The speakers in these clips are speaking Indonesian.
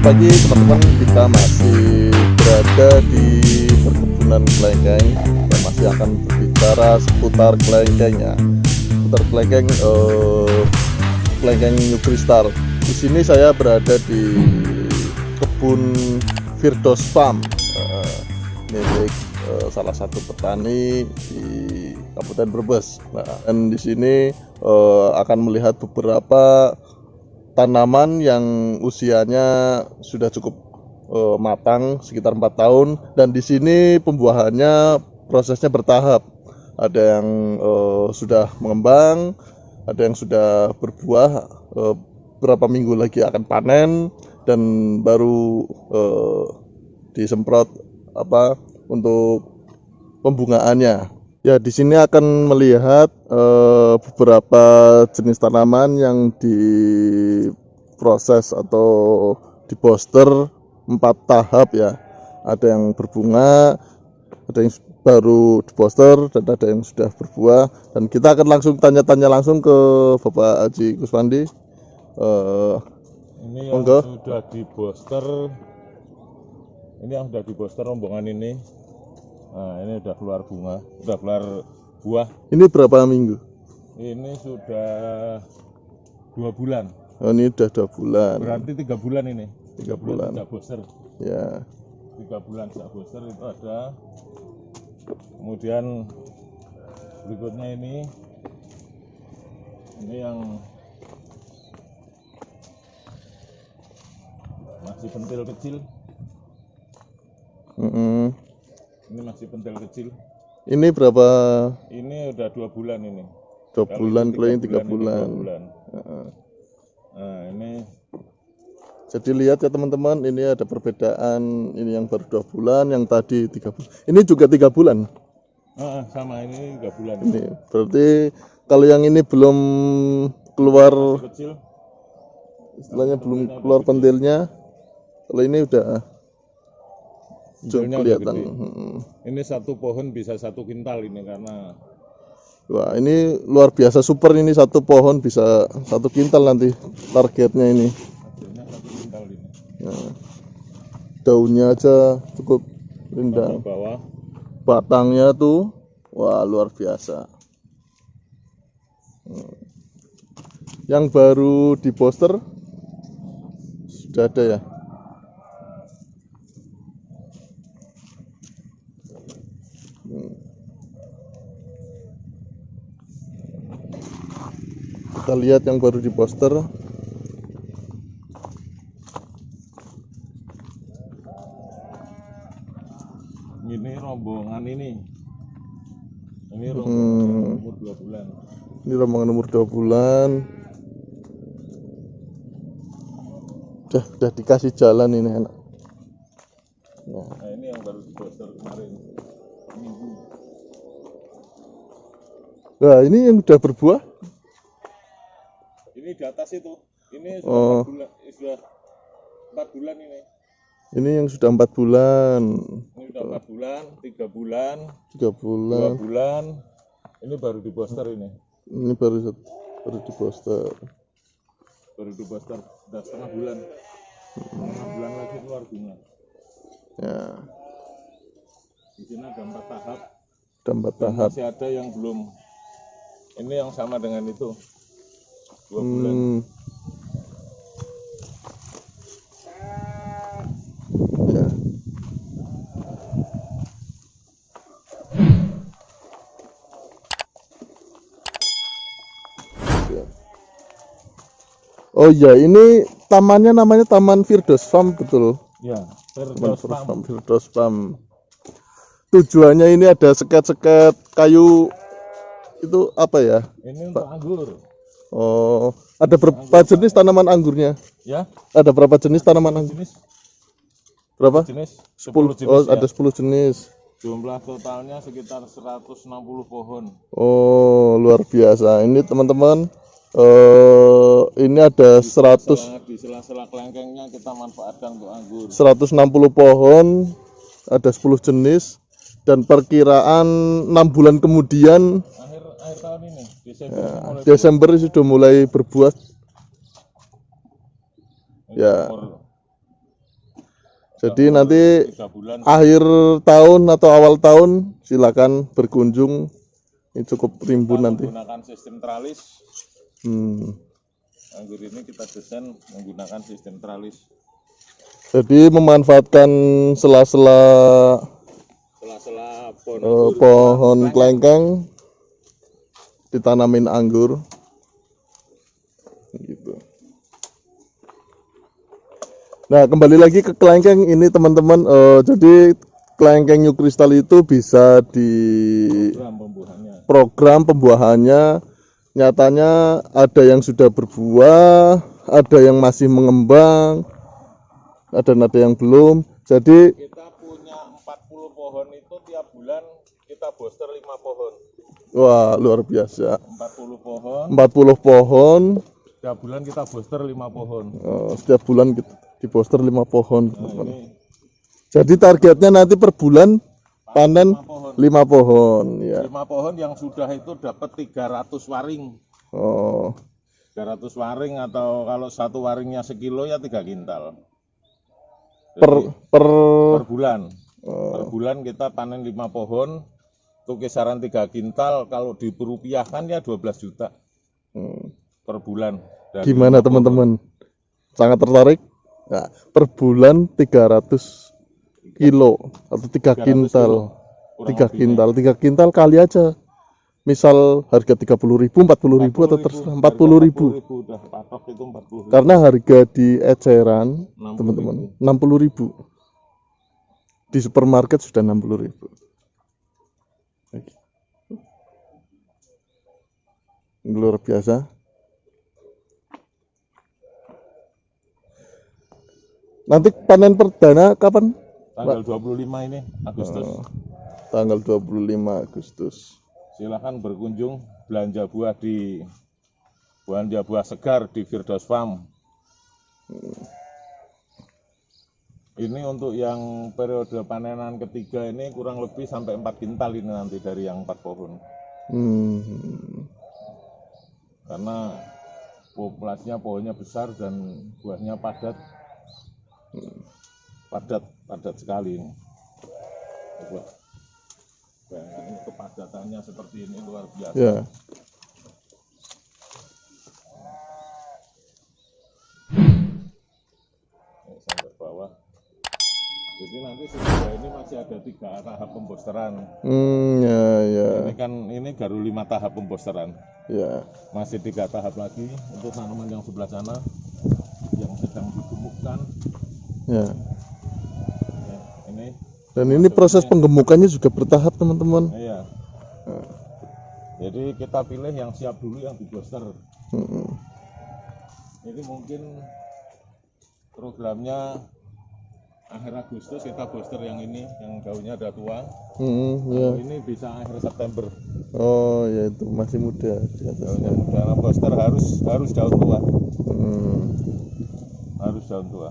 pagi teman-teman, kita masih berada di perkebunan kelengkeng dan masih akan berbicara seputar kelengkengnya, seputar kelengkeng New Crystal. Di sini saya berada di kebun Firdaus Farm, milik salah satu petani di Kabupaten Brebes. Nah, dan di sini akan melihat beberapa tanaman yang usianya sudah cukup matang, sekitar 4 tahun, dan di sini pembuahannya prosesnya bertahap. Ada yang sudah mengembang, ada yang sudah berbuah, beberapa minggu lagi akan panen, dan baru disemprot untuk pembungaannya. Ya, di sini akan melihat beberapa jenis tanaman yang diproses atau dibooster 4 tahap ya. Ada yang berbunga, ada yang baru dibooster, dan ada yang sudah berbuah. Dan kita akan langsung tanya-tanya langsung ke Bapak Haji Kuswandi. Ini yang sudah dibooster, rombongan ini. Nah, ini udah keluar bunga, udah keluar buah. Ini berapa minggu? Ini sudah 2 bulan. Oh, ini udah 2 bulan. Berarti 3 bulan ini. 3 bulan. Sejak booster. Ya. 3 bulan sejak booster itu ada. Kemudian berikutnya ini yang masih pentil kecil. Ini masih pentil kecil. Ini berapa? Ini udah 2 bulan ini. 2 bulan, kalau ini 3 bulan. Nah, ini. Jadi lihat ya teman-teman, ini ada perbedaan. Ini yang baru 2 bulan, yang tadi 3 bulan. Ini juga 3 bulan. Sama, ini 3 bulan. Ini berarti kalau yang ini belum keluar, kecil, istilahnya belum keluar pentilnya. Kalau ini udah cukup kelihatan. Ini satu pohon bisa 1 kintal ini karena. Wah, ini luar biasa, super ini, satu pohon bisa 1 kintal nanti targetnya ini. Hasilnya 1 kintal ini. Nah, daunnya aja cukup rindang. Bawah. Batangnya tuh, wah, luar biasa. Yang baru di poster sudah ada ya. Kita lihat yang baru di poster. Ini rombongan ini. Ini rombongan umur 2 bulan. Ini rombongan umur 2 bulan. Udah dikasih jalan ini enak. Nah, ini yang baru di poster kemarin. Minggu. Nah, ini yang udah berbuah. Ini di atas itu. Ini sudah 4 bulan, sudah 4 bulan ini. Ini yang sudah 4 bulan. Ini sudah 4 bulan, 3 bulan, 3 bulan. 2 bulan. Ini baru di poster ini. Ini baru di poster. Baru di poster sudah setengah bulan. Setengah bulan lagi keluar bunga. Ya. Di sini ada 4 tahap. Ada 4 tahap. Masih ada yang belum. Ini yang sama dengan itu. 2 bulan. Ya. Oh iya, ini tamannya namanya Taman Firdaus Farm, betul? Ya, Firdaus Farm. Tujuannya ini ada seket-seket kayu, itu apa ya? Ini untuk anggur. Oh, ada berapa jenis tanaman anggurnya? Ya. Ada berapa jenis tanaman anggur? Jenis. Berapa? Jenis. 10 jenis. Oh, Ya. ada 10 jenis. Jumlah totalnya sekitar 160 pohon. Oh, luar biasa. Ini teman-teman, ini ada 100 Di sela-sela kelengkengnya kita manfaatkan untuk anggur. 160 pohon, ada 10 jenis, dan perkiraan 6 bulan kemudian Akhir tahun ini, Desember sudah mulai berbuah. Ya. Jadi nanti 3 bulan akhir tahun atau awal tahun silakan berkunjung. Ini cukup rimbun kita nanti. menggunakan sistem tralis. Anggur ini kita desain menggunakan sistem tralis. Jadi memanfaatkan sela-sela Sela-sela pohon kelengkeng ditanamin anggur. Gitu. Nah, kembali lagi ke kelengkeng ini teman-teman. Jadi kelengkeng New Crystal itu bisa di program pembuahannya. Nyatanya ada yang sudah berbuah, ada yang masih mengembang, ada yang belum. Jadi kita punya 40 pohon itu tiap bulan kita booster 5 pohon. wah, luar biasa. 40 pohon. 40 pohon. Setiap bulan kita booster 5 pohon. Setiap bulan kita di poster 5 pohon, teman-teman. Ini Jadi targetnya nanti per bulan panen 5 pohon, ya. 5 pohon yang sudah itu dapat 300 waring. Oh, 300 waring atau kalau satu waringnya sekilo ya 3 kintal. per bulan. Per bulan kita panen 5 pohon. Itu kisaran 3 kintal, kalau dirupiahkan ya 12 juta per bulan. Gimana teman-teman? Sangat tertarik? Nah, per bulan 300 kilo atau 3 kintal. 3 kintal, 3 kintal kali aja. Misal harga 30.000, 40.000 atau terserah 40.000. Udah patok itu 40.000. Karena harga di eceran, teman-teman, 60.000. Di supermarket sudah 60.000. Luar biasa. Nanti panen perdana kapan? Tanggal 25 ini Agustus. Tanggal 25 Agustus. Silahkan berkunjung belanja buah segar di Firdaus Farm. Ini untuk yang periode panenan ketiga ini kurang lebih sampai 4 kintal ini nanti dari yang 4 pohon. Karena populasinya pohonnya besar dan buahnya padat sekali ini. Coba bayangkan kepadatannya seperti ini, luar biasa. Ya. Sampai bawah. Jadi nanti sesudah ini masih ada 3 tahap pembosteran. Ya. Ini baru 5 tahap pembosteran. Ya. Masih 3 tahap lagi untuk tanaman yang sebelah sana yang sedang digemukkan. Ya. Ini. Dan ini proses penggemukannya juga bertahap, teman-teman. Iya. Jadi kita pilih yang siap dulu yang diboster. Ini mungkin programnya akhir Agustus kita booster yang ini, yang daunnya ada tua. Ya. Ini bisa akhir September. Oh ya, itu masih muda di atasnya. Daunnya booster harus daun tua. Harus daun tua.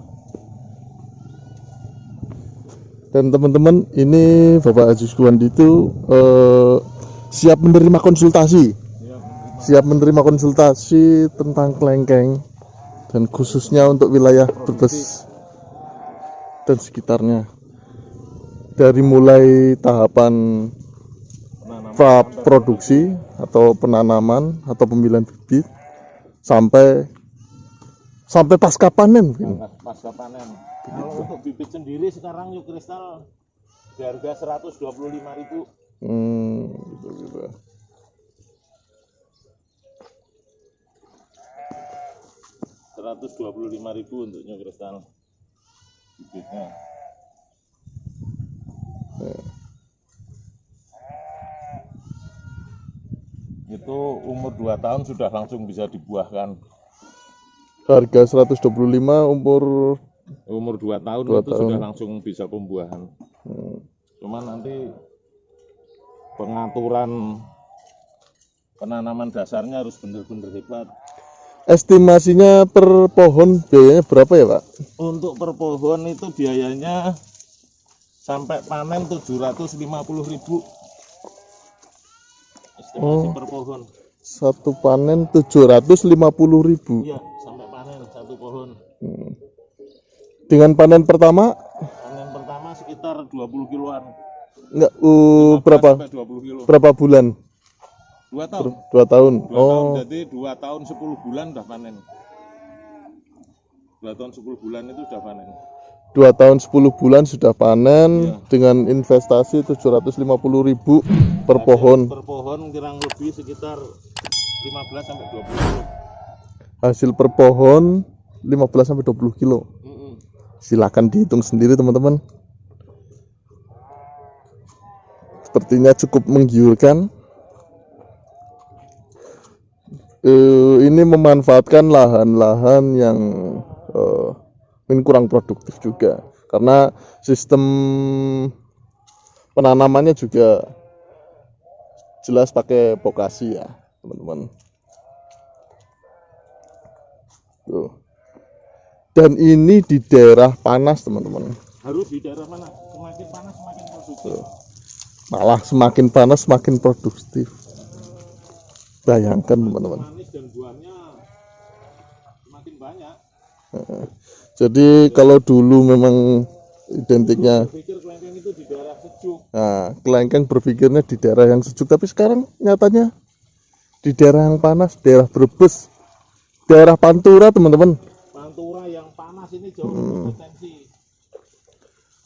Dan teman-teman, ini Bapak Haji Sukhuwandi itu siap menerima konsultasi. Siap menerima konsultasi tentang kelengkeng dan khususnya untuk wilayah Brebes dan sekitarnya. Dari mulai tahapan praproduksi atau penanaman atau pemilihan bibit sampai pasca panen. Pasca panen. Kalau untuk bibit sendiri sekarang New Crystal di harga 125.000. Gitu. 125.000 untuk New Crystal bibitnya. Itu umur 2 tahun sudah langsung bisa dibuahkan. Harga 125 umur 2 tahun itu sudah langsung bisa pembuahan. Cuma nanti pengaturan penanaman dasarnya harus benar-benar hebat. Estimasinya per pohon biayanya berapa ya, Pak? Untuk per pohon itu biayanya sampai panen 750.000. Estimasi per pohon. Satu panen 750.000. Iya, sampai panen satu pohon. Dengan panen pertama panas sekitar 20 kiloan. Enggak, 15 berapa sampai 20 kilo. berapa bulan? 2 tahun. 2 tahun. 2 tahun, Oh, jadi 2 tahun 10 bulan udah panen. 2 tahun 10 bulan itu udah panen. 2 tahun 10 bulan sudah panen. Iya. Dengan investasi 750.000 per pohon. Per pohon kurang lebih sekitar 15 sampai 20 kilo. Hasil per pohon 15 sampai 20 kilo. Silakan dihitung sendiri teman-teman. Sepertinya cukup menggiurkan. Ini memanfaatkan lahan-lahan yang mungkin kurang produktif juga, karena sistem penanamannya juga jelas pakai vokasi ya teman-teman. Tuh. Dan ini di daerah panas teman-teman. Harus di daerah mana? Semakin panas semakin produktif. Malah semakin panas semakin produktif. Bayangkan teman-teman. Manis dan buahnya semakin banyak. Jadi kalau dulu memang identiknya, Pikir kelengkeng itu di daerah sejuk. nah, kelengkeng berpikirnya di daerah yang sejuk, tapi sekarang nyatanya di daerah yang panas, daerah Brebes, daerah Pantura teman-teman. Pantura yang panas ini jauh lebih potensi.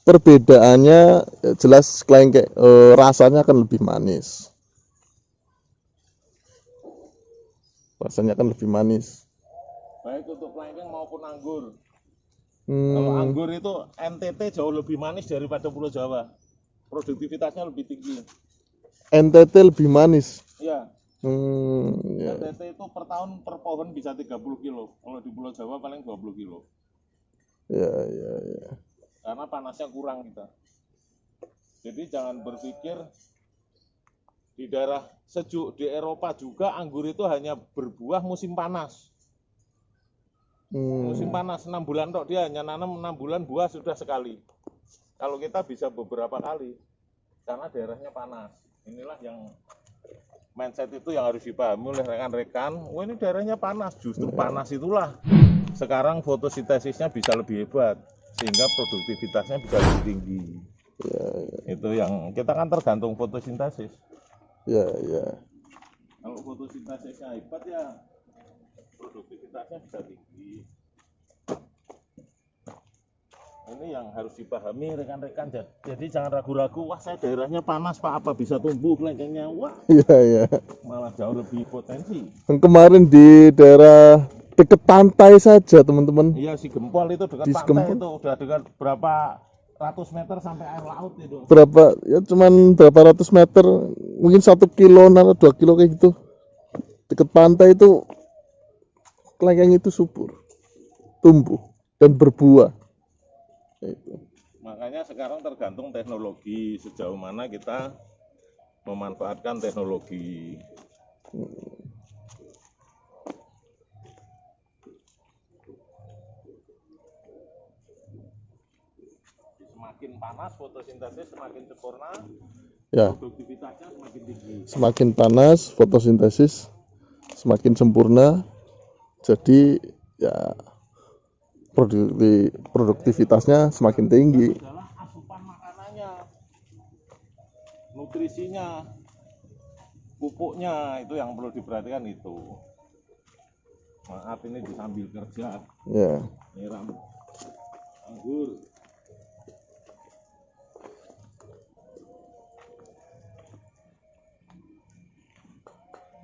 Perbedaannya jelas kelengkeng rasanya akan lebih manis. Rasanya akan lebih manis. Baik untuk kelengkeng maupun anggur. Kalau anggur itu NTT jauh lebih manis daripada Pulau Jawa. Produktivitasnya lebih tinggi. NTT lebih manis. Iya. Ya. NTT itu per tahun per pohon bisa 30 kilo. Kalau di Pulau Jawa paling 20 kilo. Ya. Karena panasnya kurang kita. Jadi jangan berpikir di daerah sejuk di Eropa juga anggur itu hanya berbuah musim panas. Musim panas 6 bulan tok, dia hanya nanam 6 bulan, buah sudah sekali. Kalau kita bisa beberapa kali karena daerahnya panas. Inilah yang mindset itu yang harus dipahami oleh rekan-rekan. Oh, ini daerahnya panas, justru panas itulah sekarang fotosintesisnya bisa lebih hebat sehingga produktivitasnya bisa lebih tinggi. Itu yang kita kan tergantung fotosintesis. Ya. Kalau fotosintesisnya hebat ya produktivitasnya bisa tinggi. Ini yang harus dipahami rekan-rekan. Jadi jangan ragu-ragu, wah saya daerahnya panas Pak, apa bisa tumbuh kelengkengnya? Wah, Iya. malah jauh lebih potensi. Kemarin di daerah dekat pantai saja teman-teman. Iya, si Gempol itu dekat Di pantai Gempol. itu udah dekat berapa ratus meter sampai air laut itu. Berapa ya, cuman berapa ratus meter, mungkin 1 kilo atau 2 kilo kayak gitu. Dekat pantai itu kelengkeng itu subur, tumbuh dan berbuah. Itu. Makanya sekarang tergantung teknologi, sejauh mana kita memanfaatkan teknologi. Semakin panas fotosintesis semakin sempurna, Ya, produktivitasnya semakin tinggi. semakin panas fotosintesis semakin sempurna. Jadi ya produktivitasnya semakin tinggi. Adalah asupan makanannya, nutrisinya, pupuknya itu yang perlu diperhatikan itu. Maaf ini sambil kerja, Ya. nyiram anggur.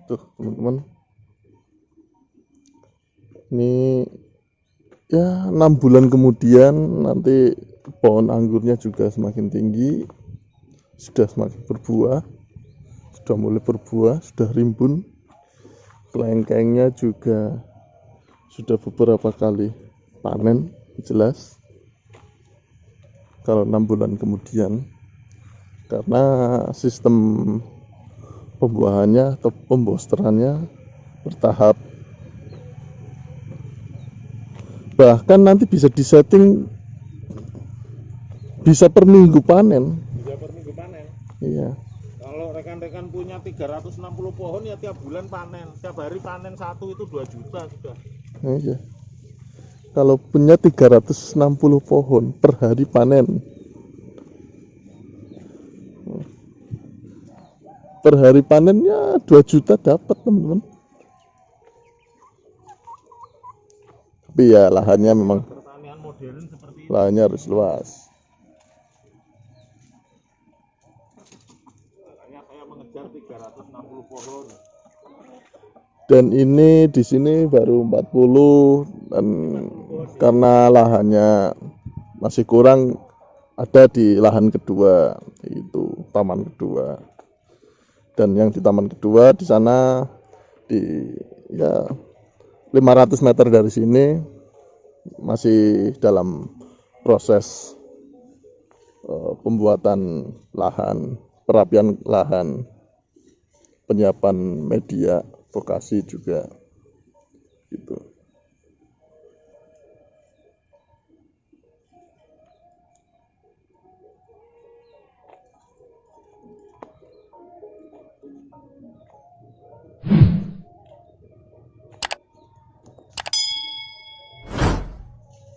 Tuh teman-teman, ini ya 6 bulan kemudian nanti pohon anggurnya juga semakin tinggi, sudah semakin berbuah, sudah mulai berbuah, sudah rimbun. Kelengkengnya juga sudah beberapa kali panen, jelas kalau 6 bulan kemudian, karena sistem pembuahannya atau pembosterannya bertahap. Bahkan nanti bisa disetting bisa per minggu panen. Bisa per minggu panen. Iya. Kalau rekan-rekan punya 360 pohon ya tiap bulan panen. Tiap hari panen satu itu 2 juta sudah. Iya. Kalau punya 360 pohon per hari panen per hari panennya 2 juta dapat teman-teman. Tapi ya lahannya memang Pertanian modern seperti ini. lahannya harus luas. Makanya saya mengejar 360 pohon. Dan ini di sini baru 40 dan karena lahannya masih kurang ada di lahan kedua, itu taman kedua. Dan yang di taman kedua di sana di ya 500 meter dari sini masih dalam proses pembuatan lahan, perapian lahan, penyiapan media vokasi juga gitu.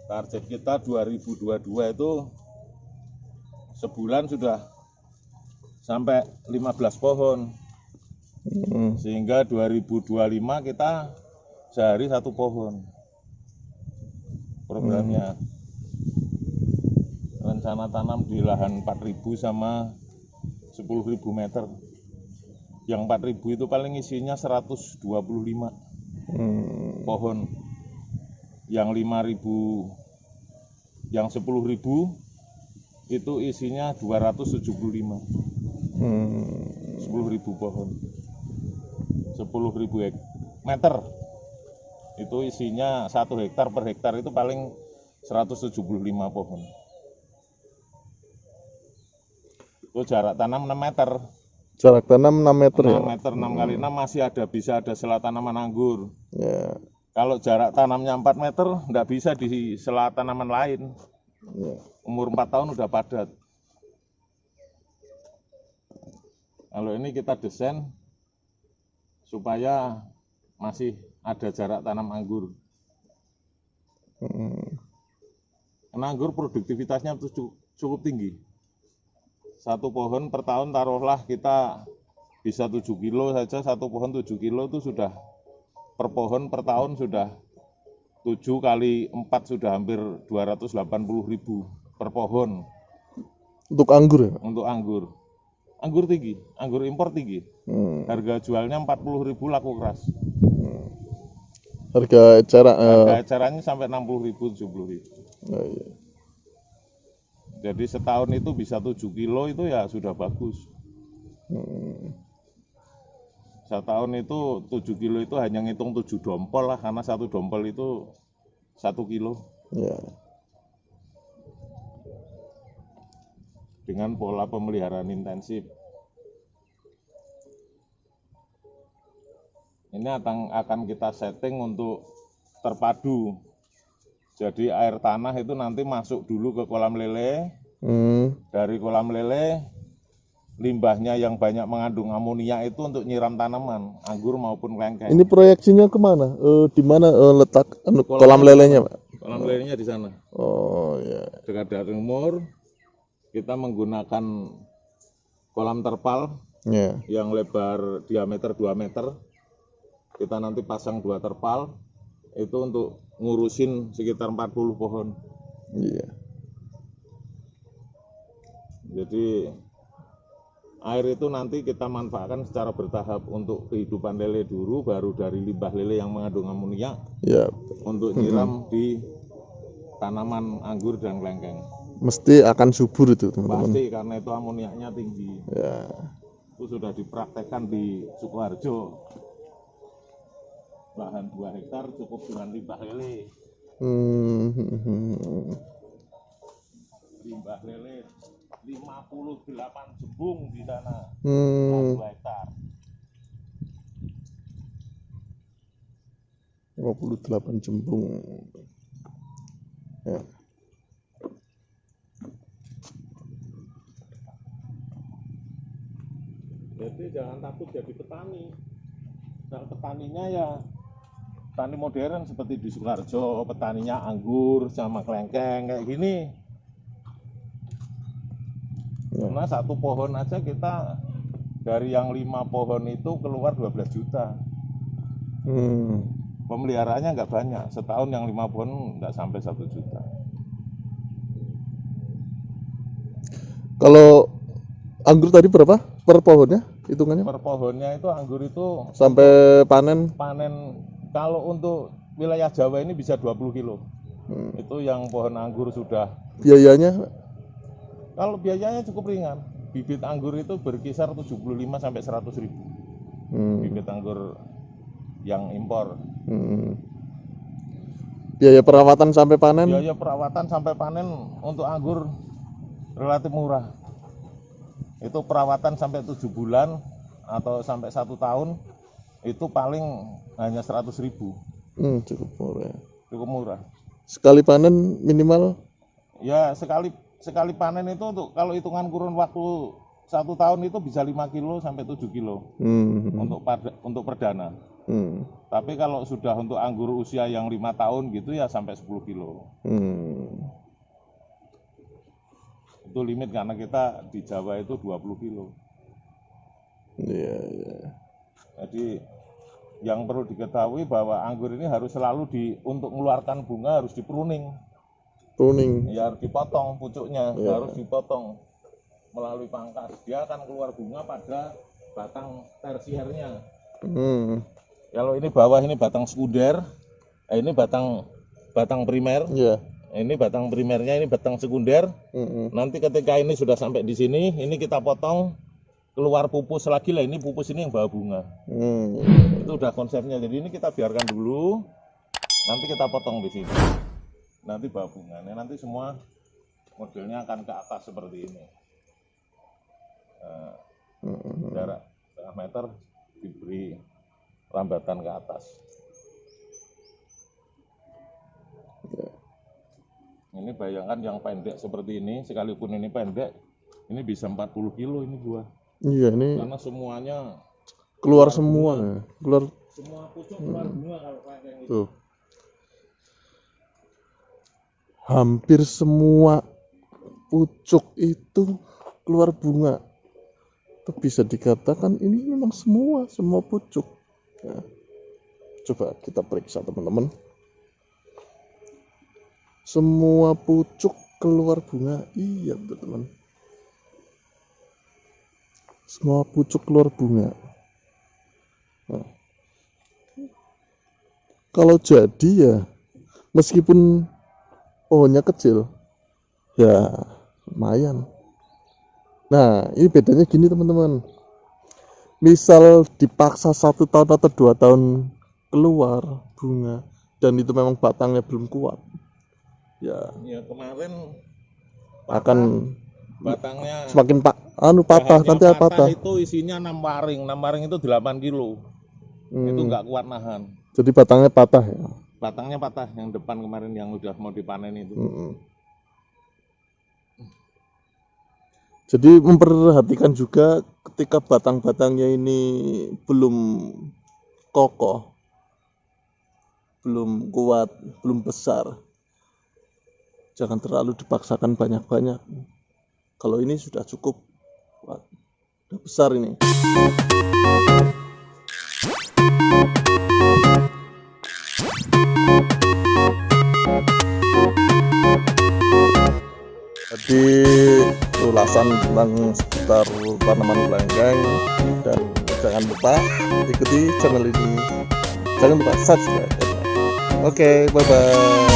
Target kita 2022 itu sebulan sudah sampai 15 pohon. Sehingga 2025 kita sehari 1 pohon programnya. Rencana tanam di lahan 4.000 sama 10.000 meter. Yang 4.000 itu paling isinya 125 pohon. Yang 5.000, yang 10.000 itu isinya 275. 10.000 pohon. 10.000 meter itu isinya 1 hektar, per hektar itu paling 175 pohon. Itu jarak tanam 6 meter. Jarak tanam 6 meter 6 ya. meter 6 kali 6 masih bisa ada sela tanaman anggur. Ya. Kalau jarak tanamnya 4 meter enggak bisa di sela tanaman lain. Ya. Umur 4 tahun udah padat. Kalau ini kita desain supaya masih ada jarak tanam anggur. Karena anggur produktivitasnya cukup tinggi. 1 pohon per tahun taruhlah kita bisa 7 kilo saja, 1 pohon 7 kilo itu sudah per pohon per tahun sudah 7 kali 4 sudah hampir 280.000 per pohon. Untuk anggur ya? Untuk anggur. Anggur tinggi, anggur impor tinggi. Harga jualnya 40.000 laku keras. Harga Ecerannya sampai 60.000, 70.000. Oh, iya. Jadi setahun itu bisa 7 kilo itu ya sudah bagus. Setahun itu 7 kilo itu hanya ngitung 7 dompol lah, karena 1 dompol itu 1 kilo. Ya. Dengan pola pemeliharaan intensif. Ini akan kita setting untuk terpadu. Jadi air tanah itu nanti masuk dulu ke kolam lele. Dari kolam lele, limbahnya yang banyak mengandung amonia itu untuk nyiram tanaman, anggur maupun kelengkeng. Ini proyeksinya kemana? Di mana letak kolam lelenya, Pak? Kolam lelenya di sana. Oh ya. Dekat dari timur, kita menggunakan kolam terpal yang lebar diameter 2 meter. Kita nanti pasang 2 terpal, itu untuk ngurusin sekitar 40 pohon. Iya. Jadi air itu nanti kita manfaatkan secara bertahap untuk kehidupan lele dulu, baru dari limbah lele yang mengandung amonia untuk nyiram di tanaman anggur dan kelengkeng. Mesti akan subur itu, teman-teman. Pasti, karena itu amoniaknya tinggi. Ya. Itu sudah dipraktekkan di Sukoharjo. Lahan 2 hektar cukup dengan limbah lele. Limbah lele 58 jembung di sana. 2 hektar. 58 jembung. Ya. Jadi jangan takut jadi petani. Nah, petaninya ya petani modern seperti di Sukoharjo, petaninya anggur sama kelengkeng kayak gini. Karena 1 pohon aja kita dari yang 5 pohon itu keluar 12 juta. Pemeliharaannya nggak banyak, setahun yang 5 pohon nggak sampai 1 juta. Kalau anggur tadi berapa per pohonnya hitungannya? Per pohonnya itu anggur itu Sampai panen? Kalau untuk wilayah Jawa ini bisa 20 kilo. Itu yang pohon anggur sudah. Biayanya? Kalau biayanya cukup ringan. Bibit anggur itu berkisar 75 sampai 100 ribu. Bibit anggur yang impor. Biaya perawatan sampai panen? Biaya perawatan sampai panen untuk anggur relatif murah. Itu perawatan sampai 7 bulan atau sampai 1 tahun itu paling hanya 100 ribu. Cukup murah. Cukup murah. Sekali panen minimal? Ya sekali panen itu untuk kalau hitungan kurun waktu 1 tahun itu bisa 5 kilo sampai 7 kilo untuk perdana. Tapi kalau sudah untuk anggur usia yang 5 tahun gitu ya sampai 10 kilo. Itu limit karena kita di Jawa itu 20 kilo. Iya. Jadi yang perlu diketahui bahwa anggur ini harus selalu untuk mengeluarkan bunga harus di-pruning. Ya harus dipotong pucuknya, harus dipotong melalui pangkas. Dia akan keluar bunga pada batang tersiernya. Kalau ini bawah ini batang sekunder, ini batang primer. Ini batang primernya, ini batang sekunder. Nanti ketika ini sudah sampai di sini, ini kita potong, keluar pupus lagi lah. Ini pupus ini yang bawa bunga. Itu udah konsepnya. Jadi ini kita biarkan dulu, nanti kita potong di sini. Nanti bawa bunga. Nanti semua modelnya akan ke atas seperti ini. Jarak setengah meter diberi lambatan ke atas. Ini bayangkan yang pendek seperti ini, sekalipun ini pendek, ini bisa 40 kilo ini buah. Iya, ini karena semuanya keluar semua. Semua pucuk keluar bunga kalau kayak gitu. Tuh. Hampir semua pucuk itu keluar bunga. Itu bisa dikatakan ini memang semua pucuk. Ya. Coba kita periksa teman-teman. Semua pucuk keluar bunga. Iya teman-teman. Semua pucuk keluar bunga. Nah. Kalau jadi ya, meskipun pohonnya kecil, ya lumayan. Nah, ini bedanya gini teman-teman. Misal dipaksa 1 tahun atau 2 tahun keluar bunga, dan itu memang batangnya belum kuat, ya kemarin akan batangnya semakin patah. Nanti patah. Itu isinya 6 waring. 6 waring itu 8 kilo. Itu nggak kuat nahan. Jadi batangnya patah ya. Batangnya patah yang depan kemarin yang udah mau dipanen itu. Jadi memperhatikan juga ketika batang-batangnya ini belum kokoh, belum kuat, belum besar, jangan terlalu dipaksakan banyak-banyak. Kalau ini sudah cukup kuat, sudah besar ini. Jadi ulasan tentang seputar tanaman gelanggang, dan jangan lupa ikuti channel ini, jangan lupa subscribe. Oke, bye bye.